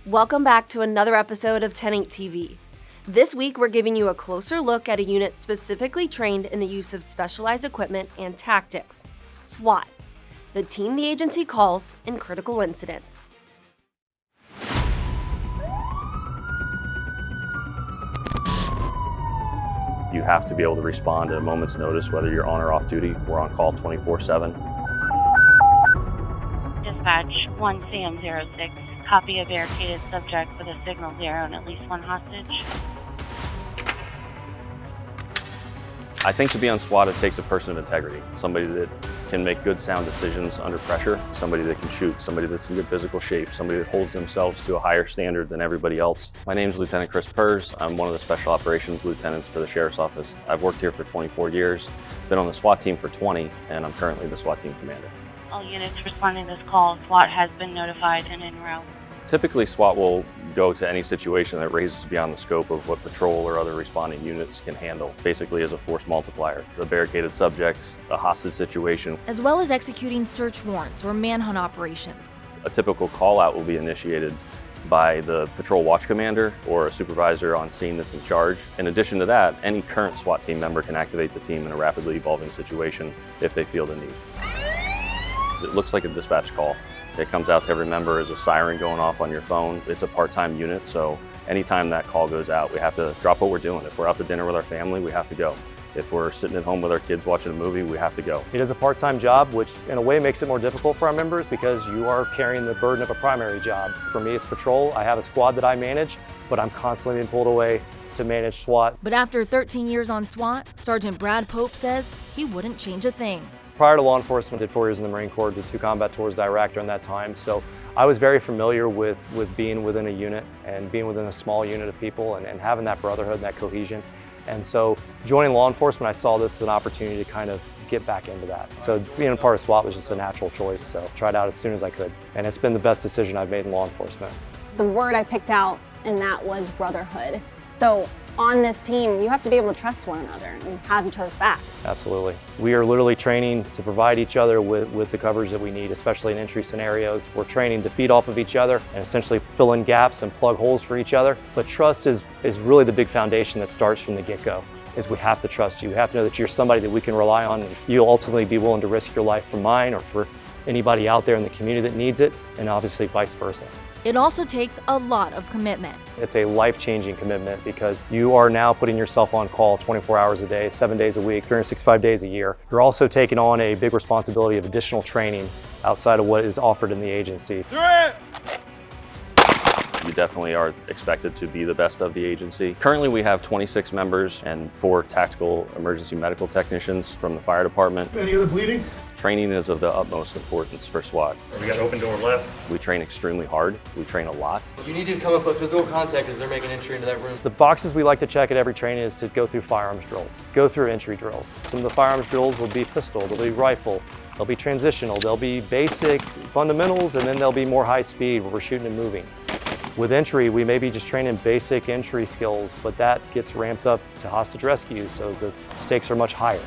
Welcome back to another episode of 10 8 TV. This week, we're giving you a closer look at a unit specifically trained in the use of specialized equipment and tactics, SWAT, the team the agency calls in critical incidents. You have to be able to respond at a moment's notice, whether you're on or off duty. We're on call 24/7. Dispatch 1CM06. Copy a barricaded subject with a signal 0 and at least one hostage. I think to be on SWAT, it takes a person of integrity, somebody that can make good, sound decisions under pressure, somebody that can shoot, somebody that's in good physical shape, somebody that holds themselves to a higher standard than everybody else. My name is Lieutenant Chris Pers. I'm one of the Special Operations Lieutenants for the Sheriff's Office. I've worked here for 24 years, been on the SWAT team for 20, and I'm currently the SWAT team commander. All units responding to this call, SWAT has been notified and en route. Typically, SWAT will go to any situation that raises beyond the scope of what patrol or other responding units can handle, basically as a force multiplier. The barricaded subject, a hostage situation, as well as executing search warrants or manhunt operations. A typical call-out will be initiated by the patrol watch commander or a supervisor on scene that's in charge. In addition to that, any current SWAT team member can activate the team in a rapidly evolving situation if they feel the need. It looks like a dispatch call. It comes out to every member as a siren going off on your phone. It's a part-time unit, so anytime that call goes out, we have to drop what we're doing. If we're out to dinner with our family, we have to go. If we're sitting at home with our kids watching a movie, we have to go. It is a part-time job, which in a way makes it more difficult for our members because you are carrying the burden of a primary job. For me, it's patrol. I have a squad that I manage, but I'm constantly being pulled away to manage SWAT. But after 13 years on SWAT, Sergeant Brad Pope says he wouldn't change a thing. Prior to law enforcement, did 4 years in the Marine Corps, did 2 combat tours to Iraq during that time. So I was very familiar with being within a unit and being within a small unit of people and having that brotherhood and that cohesion. And so joining law enforcement, I saw this as an opportunity to kind of get back into that. So being a part of SWAT was just a natural choice. So I tried out as soon as I could. And it's been the best decision I've made in law enforcement. The word I picked out in that was brotherhood. So on this team, you have to be able to trust one another and have each other's back. Absolutely. We are literally training to provide each other with the coverage that we need, especially in entry scenarios. We're training to feed off of each other and essentially fill in gaps and plug holes for each other. But trust is really the big foundation that starts from the get-go, is we have to trust you. We have to know that you're somebody that we can rely on, and you'll ultimately be willing to risk your life for mine or for anybody out there in the community that needs it, and obviously vice versa. It also takes a lot of commitment. It's a life-changing commitment because you are now putting yourself on call 24 hours a day, 7 days a week, 365 days a year. You're also taking on a big responsibility of additional training outside of what is offered in the agency. You definitely are expected to be the best of the agency. Currently, we have 26 members and 4 tactical emergency medical technicians from the fire department. Any other bleeding? Training is of the utmost importance for SWAT. We got open door left. We train extremely hard. We train a lot. You need to come up with physical contact as they're making entry into that room. The boxes we like to check at every training is to go through firearms drills, go through entry drills. Some of the firearms drills will be pistol, they'll be rifle, they'll be transitional, they'll be basic fundamentals, and then they'll be more high speed where we're shooting and moving. With entry, we may be just training basic entry skills, but that gets ramped up to hostage rescue, so the stakes are much higher.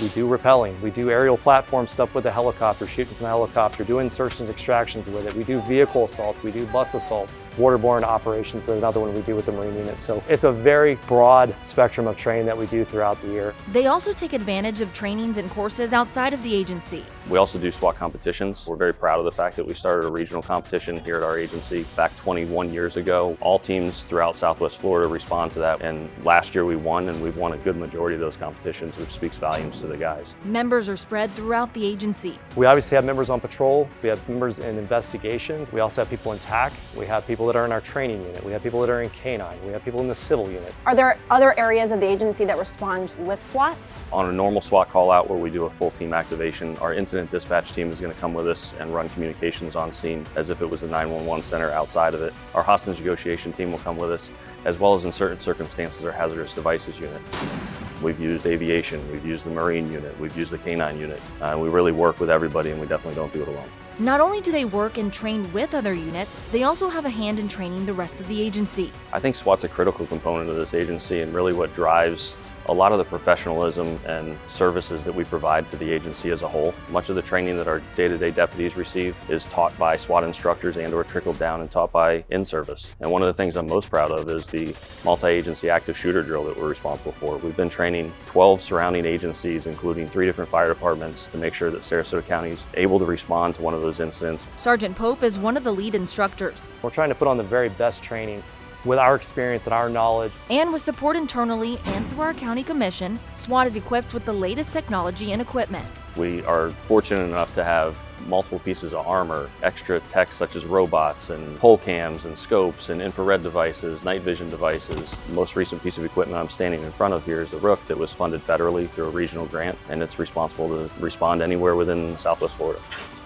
We do rappelling, we do aerial platform stuff with a helicopter, shooting from a helicopter, doing insertions, extractions with it. We do vehicle assaults, we do bus assaults. Waterborne operations is another one we do with the Marine unit. So it's a very broad spectrum of training that we do throughout the year. They also take advantage of trainings and courses outside of the agency. We also do SWAT competitions. We're very proud of the fact that we started a regional competition here at our agency back 21 years ago. All teams throughout Southwest Florida respond to that, and last year we won, and we've won a good majority of those competitions, which speaks volumes to the guys. Members are spread throughout the agency. We obviously have members on patrol, we have members in investigations, we also have people in TAC, we have people that are in our training unit, we have people that are in K-9, we have people in the civil unit. Are there other areas of the agency that respond with SWAT? On a normal SWAT call out where we do a full team activation, our incident dispatch team is going to come with us and run communications on scene as if it was a 911 center outside of it. Our hostage negotiation team will come with us, as well as in certain circumstances our hazardous devices unit. We've used aviation, we've used the Marine unit, we've used the K-9 unit. We really work with everybody, and we definitely don't do it alone. Not only do they work and train with other units, they also have a hand in training the rest of the agency. I think SWAT's a critical component of this agency, and really what drives a lot of the professionalism and services that we provide to the agency as a whole. Much of the training that our day-to-day deputies receive is taught by SWAT instructors and or trickled down and taught by in-service. And one of the things I'm most proud of is the multi-agency active shooter drill that we're responsible for. We've been training 12 surrounding agencies, including 3 different fire departments, to make sure that Sarasota County is able to respond to one of those incidents. Sergeant Pope is one of the lead instructors. We're trying to put on the very best training with our experience and our knowledge. And with support internally and through our county commission, SWAT is equipped with the latest technology and equipment. We are fortunate enough to have multiple pieces of armor, extra tech such as robots and pole cams and scopes and infrared devices, night vision devices. The most recent piece of equipment I'm standing in front of here is the Rook that was funded federally through a regional grant, and it's responsible to respond anywhere within Southwest Florida.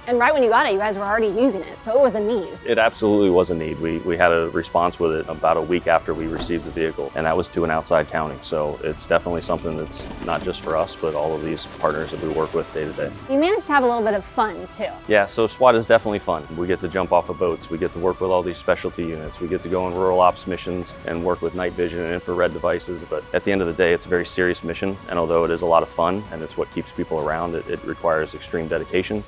And right when you got it, you guys were already using it, so it was a need. It absolutely was a need. We had a response with it about a week after we received the vehicle, and that was to an outside county. So it's definitely something that's not just for us, but all of these partners that we work with day to day. You managed to have a little bit of fun, too. Yeah, so SWAT is definitely fun. We get to jump off of boats. We get to work with all these specialty units. We get to go on rural ops missions and work with night vision and infrared devices. But at the end of the day, it's a very serious mission. And although it is a lot of fun and it's what keeps people around, it requires extreme dedication